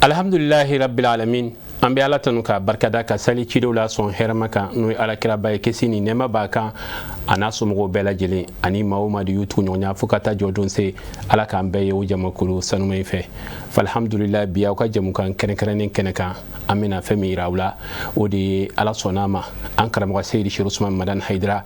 Alhamdulillahi rabbil alamin. An bɛ Ala tanu ka barikada ka sali cidenw la sɔn hɛrɛma kan n'o ye alakiraba ye kisi ni nɛɛma b'a kan a n'a somɔgɔw bɛɛ lajɛlen ani maa o maa de y'u tugu ɲɔgɔn fo ka taa jɔ don se Ala k'an bɛɛ ye o jamakulu sanuma in fɛ. Alhamdulillahi bi aw ka jamukan kɛrɛnkɛrɛnnen kɛnɛ kan an bɛna fɛn min yira aw la o de ye Ala sɔnn'a ma an karamɔgɔ Seydi Seku Usumani Madani Hayidara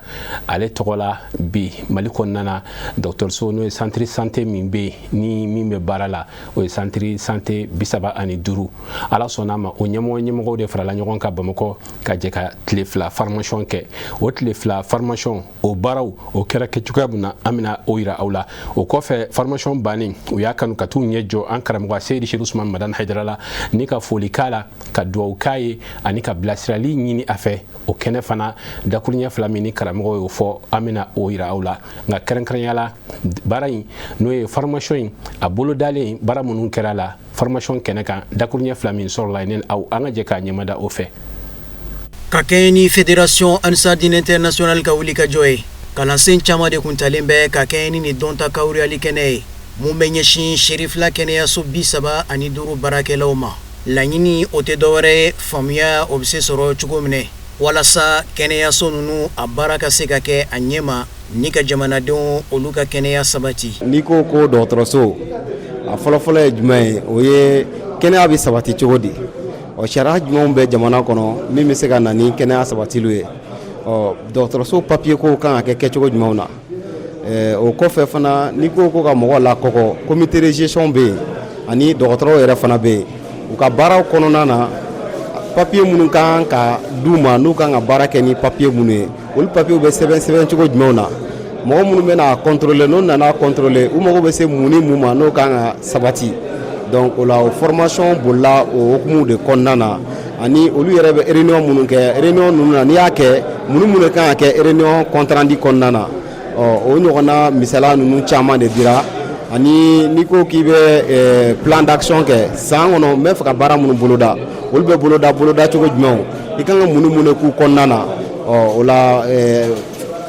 ale tɔgɔ la bi Mali kɔnɔna na dɔgɔtɔrɔso n'o ye centre santé min bɛ yen ni min bɛ baara la o ye centre santé 35 Ala sɔnn'a ma o ɲɛmɔgɔw de farala ɲɔgɔn kan Bamakɔ ka jɛ ka tile fila formation kɛ o tile fila formation o baaraw o kɛra kɛcogoya min na an bɛna o yira aw la o kɔfɛ formation bannen u y'a kanu ka t'u ɲɛ jɔ an karamɔgɔ Seydi Seku Usumani Madani Hayidara la ni ka foli k'a la ka dugawu k'a ye ani ka bilasirali ɲini a fɛ o kɛnɛ fana dakuruɲɛ fila min ni karamɔgɔ y'o fɔ an bɛna o yira aw la nka kɛrɛnkɛrɛnya la baara in n'o ye formation in a bolo dalen baara minnu kɛra la formation kɛnɛ kan dakuruɲɛ fila min sɔrɔla ni aw an ka jɛ k'a ɲɛmada o fɛ. Ka kɛɲɛ ni Fédération Ansardine International ka wuli ka jɔ ye kalansen caman de kun talen bɛ ka kɛɲɛ ni dɔnta kawuriyali kɛnɛ ye mun bɛ ɲɛsin Sherifla kɛnɛyaso 35 baarakɛlaw ma. Laɲini o tɛ dɔwɛrɛ ye faamuya o bɛ se sɔrɔ cogo minɛ walasa kɛnɛyaso ninnu a baara ka se ka kɛ a ɲɛma ni ka jamanadenw olu ka kɛnɛya sabati. N'i ko dɔgɔtɔrɔso a fɔlɔfɔlɔ ye jumɛn ye o ye kɛnɛya bɛ sabati cogo di ɔ sariya jumɛnw bɛ jamana kɔnɔ min bɛ se ka na ni kɛnɛya sabatiliw ye ɔ dɔgɔtɔrɔso papiye ko kan ka kɛ kɛcogo jumɛnw na o kɔfɛ fana n'i ko ka mɔgɔ lakɔkɔ comité de gestion bɛ yen ani dɔgɔtɔrɔw yɛrɛ fana bɛ yen u ka baaraw kɔnɔna na papiye minnu kan ka d'u ma n'u kan ka baara kɛ ni papiye minnu ye olu papiyew bɛ sɛbɛn cogo jumɛnw na mɔgɔ minnu bɛ na contrôler n'u nana contrôler u mago bɛ se mun ni mun ma n'o kan ka sabati donc o la o formation bolila o hukumu de kɔnɔna na ani olu yɛrɛ bɛ réunion minnu kɛ réunion ninnu na n'i y'a kɛ minnu kan ka kɛ réunion compte rendu kɔnɔna na o ɲɔgɔnna misala ninnu caman de dira ani n'i ko k'i bɛ plan d'action kɛ san kɔnɔ n bɛ fɛ ka baara minnu boloda olu bɛ boloda cogo jumɛnw i kan ka mun k'u kɔnɔna na o la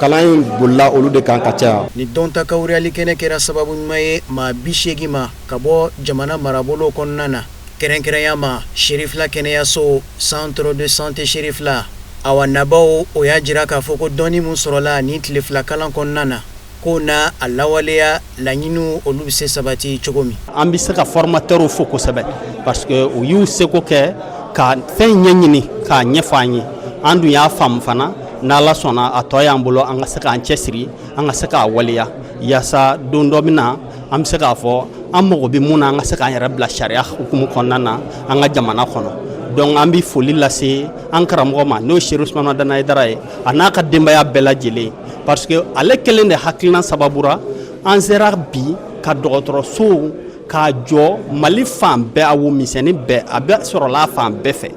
kalan in bolila olu de kan ka caya. Ni dɔnta kawuriyali kɛnɛ kɛra sababu ɲuman ye maa 80 ma ka bɔ jamana marabolo kɔnɔna na kɛrɛnkɛrɛnya ma Sherifla kɛnɛyaso centre de santé Sherifla awa nabaw o y'a jira k'a fɔ ko dɔnni mun sɔrɔla ni tile fila kalan kɔnɔna na ko na a lawaleya laɲiniw olu bɛ se sabati cogo min. An bɛ se ka formateurs fo kosɛbɛ parce que u y'u seko kɛ ka fɛn ɲɛɲini k'a ɲɛfɔ an ye an dun y'a faamu fana n'Ala sɔnna a tɔ y'an bolo an ka se k'an cɛsiri an ka se k'a waleya yaasa don dɔ bɛ na an bɛ se k'a fɔ an mago bɛ mun na an ka se k'an yɛrɛ bila sariya hukumu kɔnɔna na an ka jamana kɔnɔ donc an bɛ foli lase an karamɔgɔ ma n'o ye Seku Usumani Madani Hayidara ye a n'a ka denbaya bɛɛ lajɛlen parce que ale kelen de hakilina sababura an sera bi ka dɔgɔtɔrɔsow k'a jɔ Mali fan bɛɛ a wo misɛnnin bɛɛ a bɛ sɔrɔla a fan bɛɛ fɛ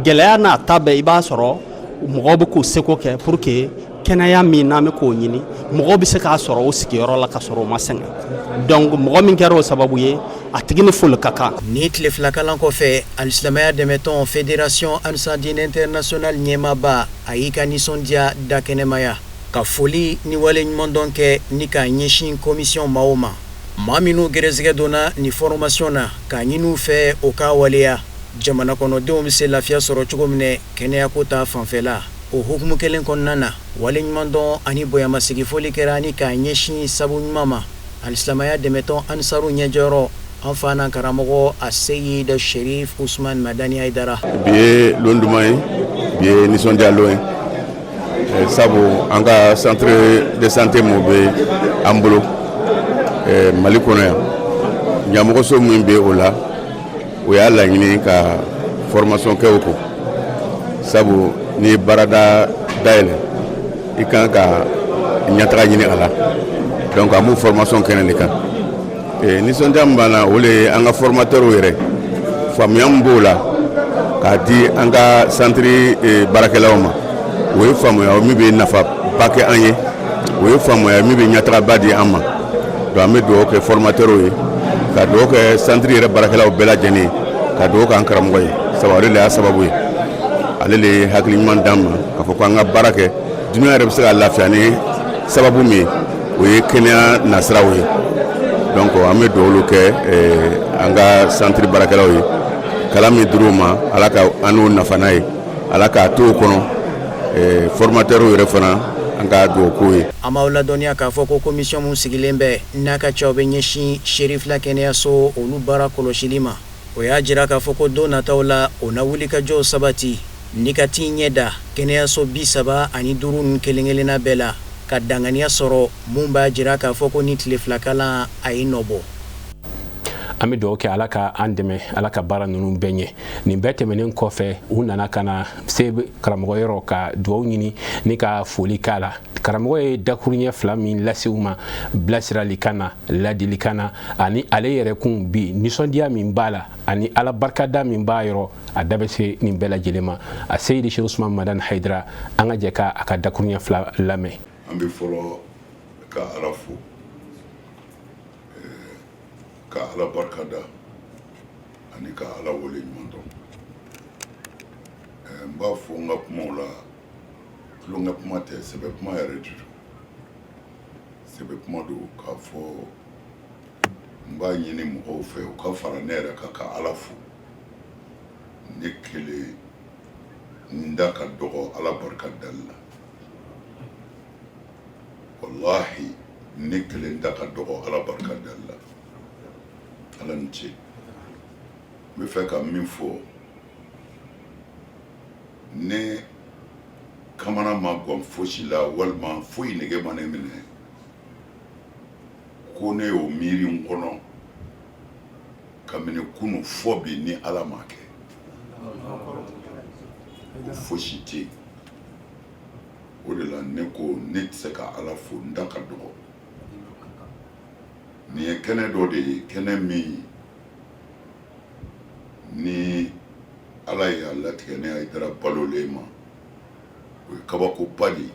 gɛlɛya n'a ta bɛɛ i b'a sɔrɔ mɔgɔw bɛ k'u seko kɛ pour que kɛnɛya min n'an bɛ k'o ɲini mɔgɔw bɛ se k'a sɔrɔ o sigiyɔrɔ la ka sɔrɔ o ma sɛgɛn donc mɔgɔ min kɛra o sababu ye a tigi ni foli ka kan. Ni tile fila kalan kɔfɛ alisilamɛya dɛmɛtɔn Fédération Ansardine International ɲɛmaaba a y'i ka nisɔndiya da kɛnɛmaya ka foli ni wale ɲumandɔn kɛ ni k'a ɲɛsin commission maaw ma maa minnu gɛrɛsɛgɛ donna ni formation na k'a ɲini u fɛ o k'a waleya jamana kɔnɔdenw bɛ se lafiya sɔrɔ cogo min kɛnɛyako ta fanfɛla o hukumu kelen kɔnɔna na wale ɲumandɔn ani bonyamasegi foli kɛra ni k'a ɲɛsin sabu ɲuman ma alisilamɛya dɛmɛtɔn Ansaru ɲɛjɔyɔrɔ an fa n'an karamɔgɔ a Seydi Seku Usumani Madani Hayidara. Bi ye lon duman ye bi ye nisɔndiya lon ye sabu an ka centre de santé mun bɛ an bolo Mali kɔnɔ yan ɲɛmɔgɔso min bɛ o la o y'a laɲini ka formation kɛ o ko sabu ni ye baarada dayɛlɛ i kan ka ɲɛtaga ɲini a la donc an b'o formation kɛnɛ de kan nisɔndiya min b'an na o le ye an ka formateurs yɛrɛ faamuya min b'o la k'a di an ka centre baarakɛlaw ma o ye faamuya min bɛ nafaba kɛ an ye o ye faamuya min bɛ ɲɛtagaba di an ma donc an bɛ dugawu kɛ formateurs ye ka dugawu kɛ centre yɛrɛ baarakɛlaw bɛɛ lajɛlen ka dugawu k'an karamɔgɔ ye sabu ale de y'a sababu ye ale de ye hakili ɲuman d'an ma k'a fɔ ko an ka baara kɛ dunuya yɛrɛ bɛ se ka lafiya ni sababu min ye o ye kɛnɛya nasiraw ye donc an bɛ dugawu kɛ an ka centre baarakɛlaw ye kalan min dir'u ma ala ka an n'u nafa n'a ye ala k'a to o kɔnɔ formateurs yɛrɛ fana an ka dugawu k'u ye. An b'aw ladɔnniya k'a fɔ ko commission mun sigilen bɛ n'a ka cɛw bɛ ɲɛsin Sherifla kɛnɛyaso olu baara kɔlɔsili ma o y'a jira k'a fɔ ko don nataw la o na wulikajɔw sabati ni ka t'i ɲɛ da kɛnɛyaso 35 ninnu kelen-kelenna bɛɛ la ka danganiya sɔrɔ mun b'a jira k'a fɔ ko ni tile fila kalan a ye nɔ bɔ. An bɛ dugawu kɛ ala ka an dɛmɛ ala ka baara ninnu bɛɛ ɲɛ nin bɛɛ tɛmɛnen kɔfɛ u nana ka na se karamɔgɔ yɔrɔ ka dugawu ɲini ni ka foli k'a la karamɔgɔ ye dakuruɲɛ 2 min lase u ma bilasiralikan na ladilikan na ani ale yɛrɛ kun bi nisɔndiya min b'a la ani ala barikada min b'a yɔrɔ a da bɛ se nin bɛɛ lajɛlen ma a Seyidi Sheikh Usman Madani Haidara an ka jɛ ka a ka dakuruɲɛ 2 lamɛn. An bɛ fɔlɔ ka ala fo ka ala barikada ani ka ala wale ɲuman dɔn n b'a fɔ n ka kumaw la tulonkɛ kuma tɛ sɛbɛ kuma yɛrɛ de don sɛbɛ kuma don k'a fɔ n b'a ɲini mɔgɔw fɛ u ka fara ne yɛrɛ kan ka ala fo ne kelen n da ka dɔgɔ ala barikadali la wallahi ne kelen da ka dɔgɔ ala barikadali la ala ni ce n bɛ fɛ ka min fɔ ne kamana ma gɔn fosi la walima foyi nege ma ne minɛ ko ne y'o miiri n kɔnɔ kabini kunu fɔ bi ni ala ma kɛ ko fosi tɛ yen o de la ne ko ne tɛ se ka ala fo n da ka dɔgɔ nin ye kɛnɛ dɔ de ye kɛnɛ min ni ala y'a latigɛ ne Haidara balolen ma o ye kabakoba de ye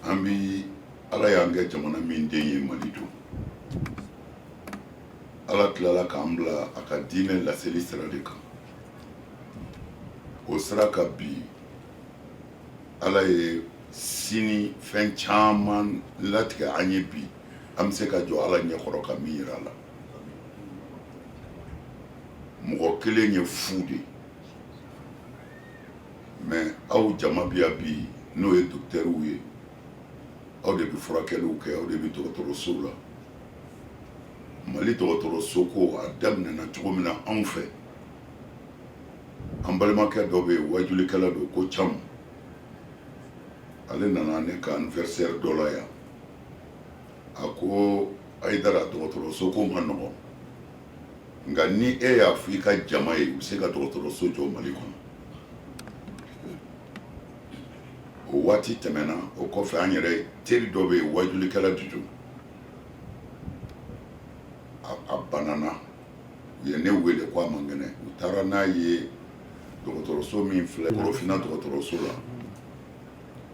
an bi ala y'an kɛ jamana min den ye Mali don ala tilala k'an bila a ka diinɛ laseli sira de kan o sira ka bi ala ye sini fɛn caman latigɛ an ye bi an bɛ se ka jɔ ala ɲɛkɔrɔ ka min yira a la mɔgɔ kelen ye fu de mais aw jama bi yan bi n'o ye docteurs ye aw de bɛ furakɛliw kɛ aw de bɛ dɔgɔtɔrɔsow la Mali dɔgɔtɔrɔso ko a daminɛna cogo min na anw fɛ an balimakɛ dɔ bɛ yen wajulikɛla don ko Camu ale nana ne ka anniversaire dɔ la yan a ko Haidara dɔgɔtɔrɔso ko ma nɔgɔn nka ni e y'a fɔ i ka jama ye u bɛ se ka dɔgɔtɔrɔso jɔ Mali kɔnɔ o waati tɛmɛna o kɔfɛ an yɛrɛ teri dɔ bɛ yen wajulikɛla de don a banana u ye ne wele ko a man kɛnɛ u taara n'a ye dɔgɔtɔrɔso min filɛ Korofina dɔgɔtɔrɔso la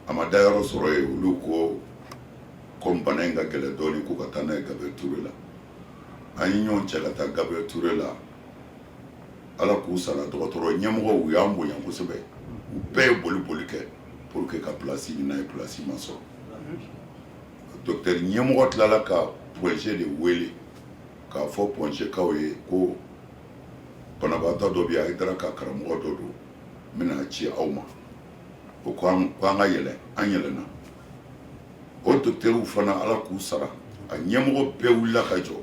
a ma da yɔrɔ sɔrɔ yen olu ko comme bana in ka gɛlɛn dɔɔnin ko ka taa n'a ye Gabriel Touré la an ye ɲɔgɔn cɛ ka taa Gabriel Touré la ala k'u sara dɔgɔtɔrɔ ɲɛmɔgɔw u y'an bonya kosɛbɛ u bɛɛ ye boli kɛ pour que ka place ɲini n'a ye place ma sɔrɔ docteur ɲɛmɔgɔ tilala ka projet de wele k'a fɔ pɔnsekaw ye ko banabaatɔ dɔ bɛ yen Haidara ka karamɔgɔ dɔ don n bɛna ci aw ma o ko an ka yɛlɛ an yɛlɛna o docteurw fana ala k'u sara a ɲɛmɔgɔ bɛɛ wulila ka jɔ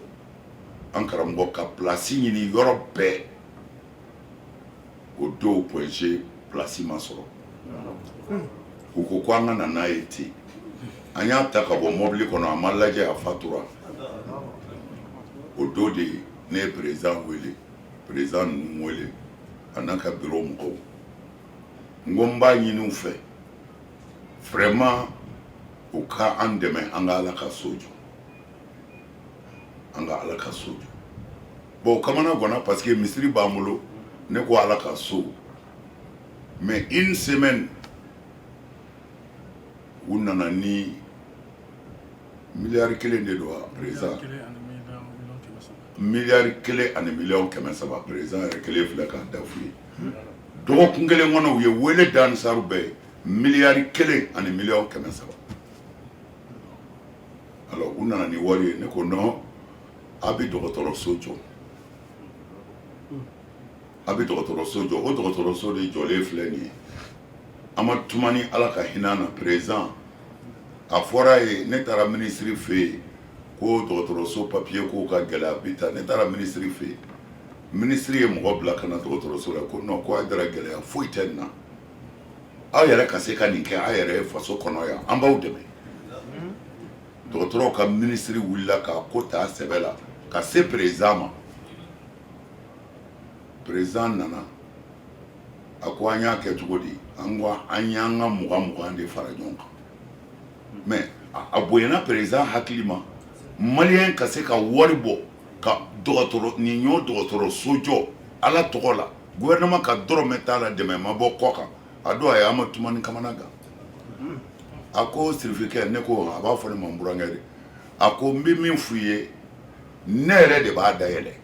an karamɔgɔ ka place ɲini yɔrɔ bɛɛ o don projet place ma sɔrɔ u ko an ka na n'a ye ten an y'a ta ka bɔ mobili kɔnɔ a ma lajɛ a fatura o don de ne ye président wele président ninnu wele a n'a ka bureau mɔgɔw n ko n b'a ɲini u fɛ vraiment u ka an dɛmɛ an ka ala ka so jɔ an ka ala ka so jɔ bon kamana gɔnna parce que misiri b'an bolo ne ko ala ka so mais une semaine u nana ni miliyari 1 de don wa président miliyari 1 ani miliyɔn 300 président yɛrɛ kelen filɛ k'a da f'u ye dɔgɔkun kelen kɔnɔ u ye wele da Ansaru bɛɛ ye miliyari 1 ani miliyɔn 300 alors u nana ni wari ye ne ko non a bɛ dɔgɔtɔrɔso jɔ a bɛ dɔgɔtɔrɔso jɔ o dɔgɔtɔrɔso de jɔlen filɛ nin ye an ma tuma ni ala ka hinɛ na président a fɔra ye ne taara ministre fɛ yen ko dɔgɔtɔrɔso papier ko ka gɛlɛya bi ta ne taara ministre fɛ yen ministre ye mɔgɔ bila ka na dɔgɔtɔrɔso la ko non ko a dara gɛlɛya foyi tɛ nin na aw yɛrɛ ka se ka nin kɛ aw yɛrɛ ye faso kɔnɔ yan an b'aw dɛmɛ dɔgɔtɔrɔw ka ministre wulila k'a ko ta sɛbɛ la ka se président ma président nana a ko an y'a kɛ cogo di an ko an y'an ka 20 de fara ɲɔgɔn kan mais a bonyana président hakili ma malien ka se ka wari bɔ ka dɔgɔtɔrɔ nin y'o dɔgɔtɔrɔso jɔ ala tɔgɔ la gouvernement ka dɔrɔmɛ t'a la dɛmɛ ma bɔ kɔ kan a don a ye an ma tuma ni kamana gan a ko sirifikɛ ne ko a b'a fɔ ne ma n burankɛ de a ko n bɛ min f'u ye ne yɛrɛ de b'a dayɛlɛ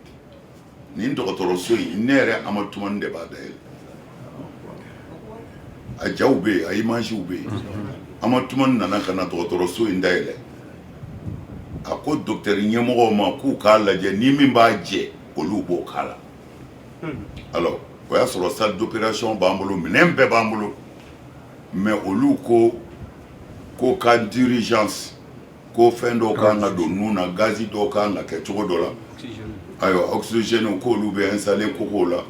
nin dɔgɔtɔrɔso in ne yɛrɛ Amadou de b'a dayɛlɛ a jaw bɛ yen a images bɛ yen Amadou nana ka na dɔgɔtɔrɔso in dayɛlɛ a ko docteur ɲɛmɔgɔw ma k'u k'a lajɛ ni min b'a jɛ olu b'o k'a la alors o y'a sɔrɔ salle d'opération b'an bolo minɛn bɛɛ b'an bolo mais olu ko ka d'urgence ko fɛn dɔw kan ka don nun na gazi dɔw kan ka kɛ cogo dɔ la ayiwa oxygène k'olu bɛ installé koko la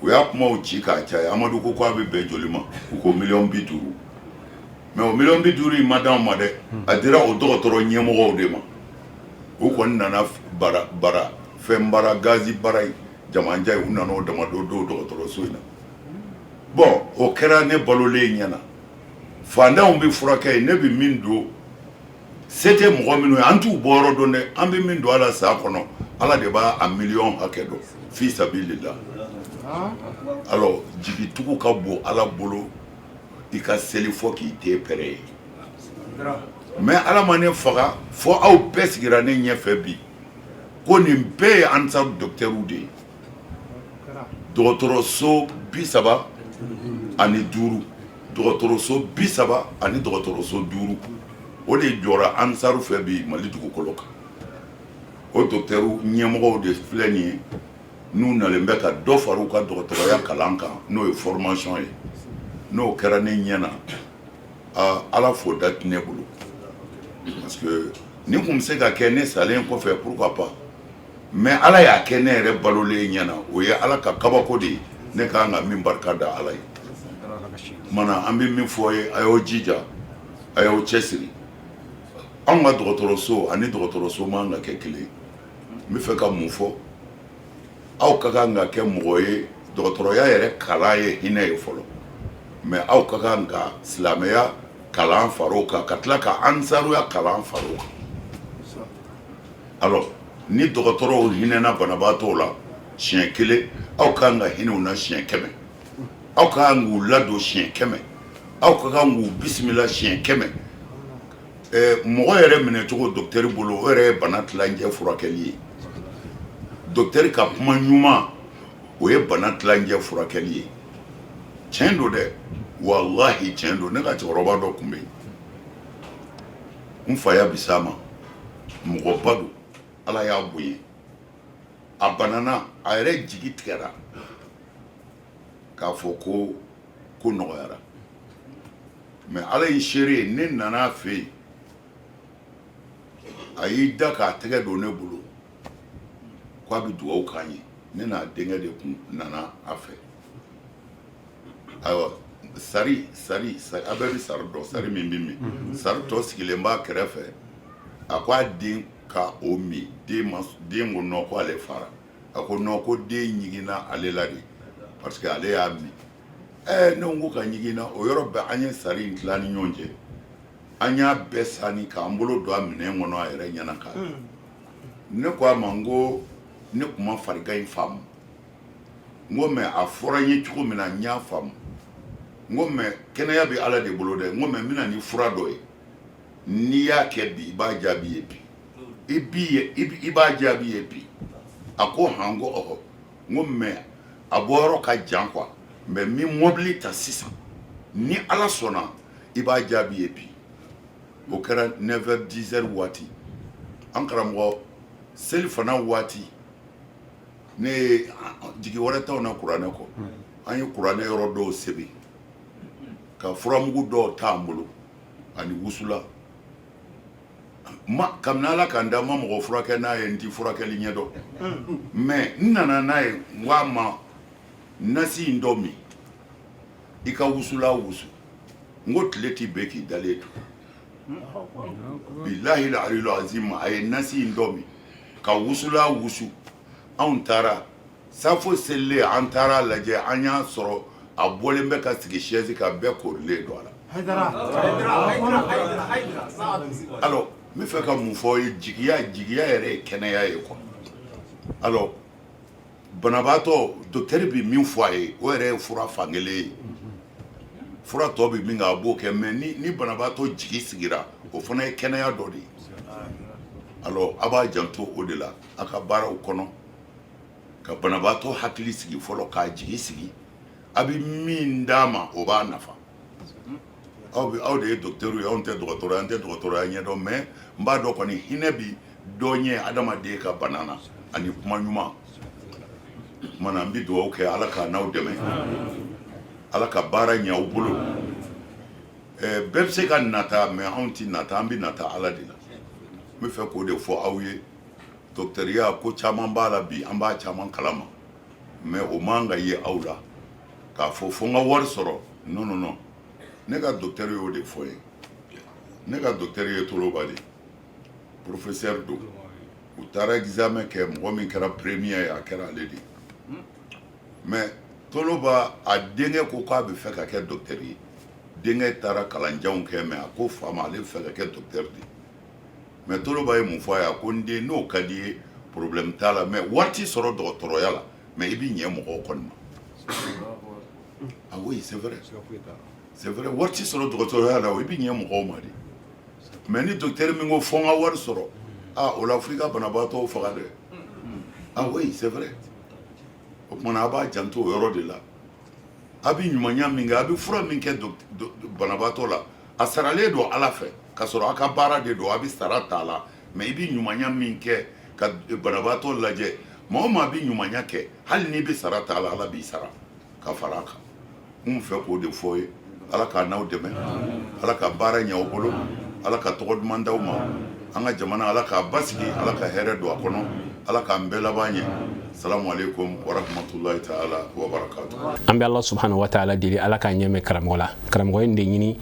u y'a kumaw ci k'a caya Amadu ko k'a bɛ bɛn joli ma u ko 50 mais o 50 in ma d'anw ma dɛ a dira o dɔgɔtɔrɔ ɲɛmɔgɔw de ma u kɔni nana bara fɛn bara gazi bara jamanja ye u nana o dama don dɔgɔtɔrɔso in na bon o kɛra ne balolen ɲɛna fandanw bɛ furakɛ ye ne bɛ min don se tɛ mɔgɔ minnu ye an t'u bɔ yɔrɔ dɔn dɛ an bɛ min don ala sa kɔnɔ ala de b'a a miliyɔn hakɛ dɔn fi sabilillah alors jigitugu ka bon ala bolo i ka seli fɔ k'i te pɛrɛ ye mais ala ma ne faga fɔ aw bɛɛ sigira ne ɲɛfɛ bi ko nin bɛɛ ye ansaru docteurw de ye dɔgɔtɔrɔso 35 dɔgɔtɔrɔso 30 ani dɔgɔtɔrɔso 5 o de jɔra ansaru fɛ bi mali dugukolo kan o docteurw ɲɛmɔgɔw de filɛ nin ye n'u nalen bɛ ka dɔ fara u ka dɔgɔtɔrɔya kalan kan n'o ye formation ye n'o kɛra ne ɲɛna ala fo date ne bolo parce que ni kun bɛ se ka kɛ ne salen kɔfɛ pourquoi pas mais ala y'a kɛ ne yɛrɛ balolen ɲɛna o ye ala ka kabako de ye ne ka kan ka min barika da ala ye mana an bɛ min fɔ ye a y'o jija a y'o cɛsiri anw ka dɔgɔtɔrɔso ani dɔgɔtɔrɔso man ka kɛ kelen n bɛ fɛ ka mun fɔ aw ka kan ka kɛ mɔgɔ ye dɔgɔtɔrɔya yɛrɛ kalan ye hinɛ ye fɔlɔ mais aw ka kan ka silamɛya kalan far'o kan ka tila ka ansaruya kalan far'o kan alors ni dɔgɔtɔrɔw hinɛna banabaatɔw la siɲɛ 1 aw ka kan ka hinɛ u na siɲɛ 100 aw ka kan k'u ladon siɲɛ 100 aw ka kan k'u bisimila siɲɛ 100 mɔgɔ yɛrɛ minɛ cogo docteur bolo o yɛrɛ ye bana tilancɛ furakɛli ye docteur ka kuma ɲuman o ye bana tilancɛ furakɛli ye tiɲɛ don dɛ wallahi tiɲɛ don ne ka cɛkɔrɔba dɔ tun bɛ yen n fa ya bisa ma mɔgɔba don ala y'a bonya a banana a yɛrɛ jigi tigɛra k'a fɔ ko nɔgɔyara mais ala ye seere ye ne nana fɛ yen a y'i da k'a tɛgɛ don ne bolo k'a bɛ dugawu k'an ye ne n'a denkɛ de kun nana a fɛ ayiwa sari a bɛɛ bɛ sari dɔn sari min bɛ min sari tɔ sigilen b'a kɛrɛfɛ a ko a den ka o min den ko non ko ale fara a ko non ko den ɲiginna ale la de parce que ale y'a min ne ko ka ɲiginna o yɔrɔ bɛɛ an ye sari in tila ni ɲɔgɔn cɛ an y'a bɛɛ sani k'an bolo don a minɛn kɔnɔ a yɛrɛ ɲɛna k'a ne ko a ma n ko ne tun ma farigan in faamu n ko mais a fɔra n ye cogo min na n y'a faamu n ko mais kɛnɛya bɛ ala de bolo dɛ n ko mais n bɛna ni fura dɔ ye n'i y'a kɛ bi i b'a jaabi ye bi i b'a jaabi ye bi a ko han n ko ɔhɔ n ko mais a bɔyɔrɔ ka jan quoi mais min mɔbili ta sisan ni ala sɔnna i b'a jaabi ye bi o kɛra 9h 10h waati an karamɔgɔ selifana waati ne jigi wɛrɛ t'anw na kuranɛ kɔ an ye kuranɛ yɔrɔ dɔw sɛbɛn ka furamugu dɔw t'an bolo ani wusula kabini Ala k'an da ma mɔgɔ furakɛ n'a ye n ti furakɛli ɲɛdɔn mais n nana n'a ye n k'a ma nasi in dɔ min i ka wusula wusu n ko tile t'i bɛn k'i dalen to bilahi aliyul azim a ye nasi in dɔ min ka wusula wusu anw taara safo selilen an taara lajɛ an y'a sɔrɔ a bɔlen bɛ ka sigi chaise ka bɛɛ korilen don a la alors n bɛ fɛ ka mun fɔ ye jigiya yɛrɛ ye kɛnɛya ye quoi alors banabaatɔ docteur bi min fɔ a ye o yɛrɛ ye fura fankelen ye fura tɔ bi min kɛ a b'o kɛ mais ni banabaatɔ jigi sigira o fana ye kɛnɛya dɔ de ye alors a b'a janto o de la a ka baaraw kɔnɔ ka banabaatɔ hakili sigi fɔlɔ k'a jigi sigi a bɛ min d'a ma o b'a nafa aw de ye docteur ye anw tɛ dɔgɔtɔrɔ ye an tɛ dɔgɔtɔrɔya ɲɛdɔn mais n b'a dɔn kɔni hinɛ bi dɔ ɲɛ adamaden ka bana na ani kuma ɲuman mana n bɛ dugawu kɛ Ala ka n'aw dɛmɛ Ala ka baara ɲɛ aw bolo bɛɛ bɛ se ka nata mais anw ti nata an bɛ nata Ala de la n bɛ fɛ k'o de fɔ aw ye docteuriya ko caman b'a la bi an b'a caman kalama mais o man ka ye aw la k'a fɔ fo n ka wari sɔrɔ non ne ka docteur y'o de fɔ ye ne ka docteur ye Toloba de professeur don u taara examen kɛ mɔgɔ min kɛra premier ye a kɛra ale de mais Toloba a denkɛ ko k'a bɛ fɛ ka kɛ docteur ye denkɛ taara kalanjanw kɛ mais a ko fa ma ale bɛ fɛ ka kɛ docteur de mais Toloba ye mun fɔ a ye a ko n den n'o ka di ye problème t'a la mais waati sɔrɔ dɔgɔtɔrɔya la mais i bɛ ɲɛ mɔgɔw kɔni ma ah oui c'est vrai waati sɔrɔ dɔgɔtɔrɔya la i bɛ ɲɛ mɔgɔw ma de mais ni docteur min ko fɔ n ka wari sɔrɔ o la fo i ka banabaatɔw faga dɛ ah oui c'est vrai o kumana a b'a janto o yɔrɔ de la a bɛ ɲumanya min kɛ a bɛ fura min kɛ banabaatɔ la a saralen don Ala fɛ ka sɔrɔ a ka baara de don a bɛ sara t'a la mais i bɛ ɲumanya min kɛ ka banabaatɔ lajɛ maa o maa bɛ ɲumanya kɛ hali n'i bɛ sara t'a la Ala b'i sara ka fara a kan n fɛ k'o de fɔ ye Ala ka n'aw dɛmɛ Ala ka baara ɲɛ aw bolo Ala ka tɔgɔ duman d'aw ma an ka jamana Ala k'a basigi Ala ka hɛrɛ don a kɔnɔ Ala k'an bɛɛ laban ɲɛ salamu alaikum wa rahmatulahi ta'ala wa barakatuh an bɛ Ala subhanahu wa ta'ala deli Ala k'a ɲɛmɛ karamɔgɔ la karamɔgɔ in de ɲini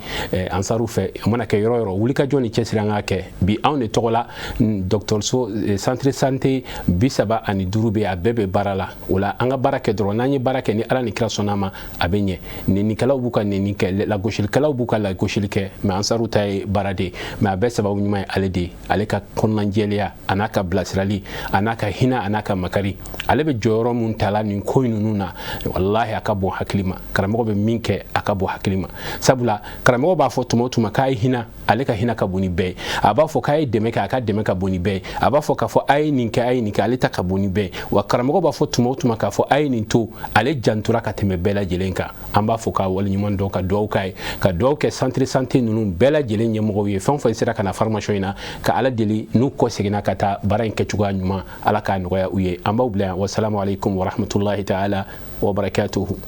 ansaru fɛ a mana kɛ yɔrɔ yɔrɔ wulikajɔ ni cɛsiri an k'a kɛ bi anw de tɔgɔ la dɔgɔtɔrɔso centre santé 35 bɛ a bɛɛ bɛ baara la o la an ka baara kɛ dɔrɔn n'an ye baara kɛ ni Ala ni kira sɔnn'a ma a bɛ ɲɛ nɛnikɛlaw b'u ka nɛni kɛ lagosilikɛlaw b'u ka lagosili kɛ mais ansaru ta ye baara de ye mais a bɛɛ sababu ɲuman ye ale de ye ale ka kɔnɔnajɛlenya a n'a ka bilasirali a n'a ka hinɛ a n'a ka makari ale bɛ jɔyɔrɔ mun ta la nin ko ninnu na wallahi a ka bon hakili ma karamɔgɔ bɛ min kɛ a ka bon hakili ma sabula karamɔgɔ b'a fɔ tuma o tuma k'a ye hinɛ ale ka hinɛ ka bon ni bɛɛ ye a b'a fɔ k'a ye dɛmɛ kɛ a ka dɛmɛ ka bon ni bɛɛ ye a b'a fɔ k'a fɔ a ye nin kɛ a ye nin kɛ ale ta ka bon ni bɛɛ ye wa karamɔgɔ b'a fɔ tuma o tuma k'a fɔ a ye nin to ale jantora ka tɛmɛ bɛɛ lajɛlen kan an b'a fɔ k'a waleɲuman dɔn ka duwawu k'a ye ka duwawu kɛ centre santé ninnu bɛɛ lajɛlen ɲɛmɔgɔw ye fɛn o fɛn sera ka na formation in na ka Ala deli n'u kɔ seginna ka taa baara in kɛcogoya ɲuman Ala k'a nɔgɔya u ye an b'aw bila yan wassalamu alaikum wa rahmatulahi ta'ala wa barakatuhu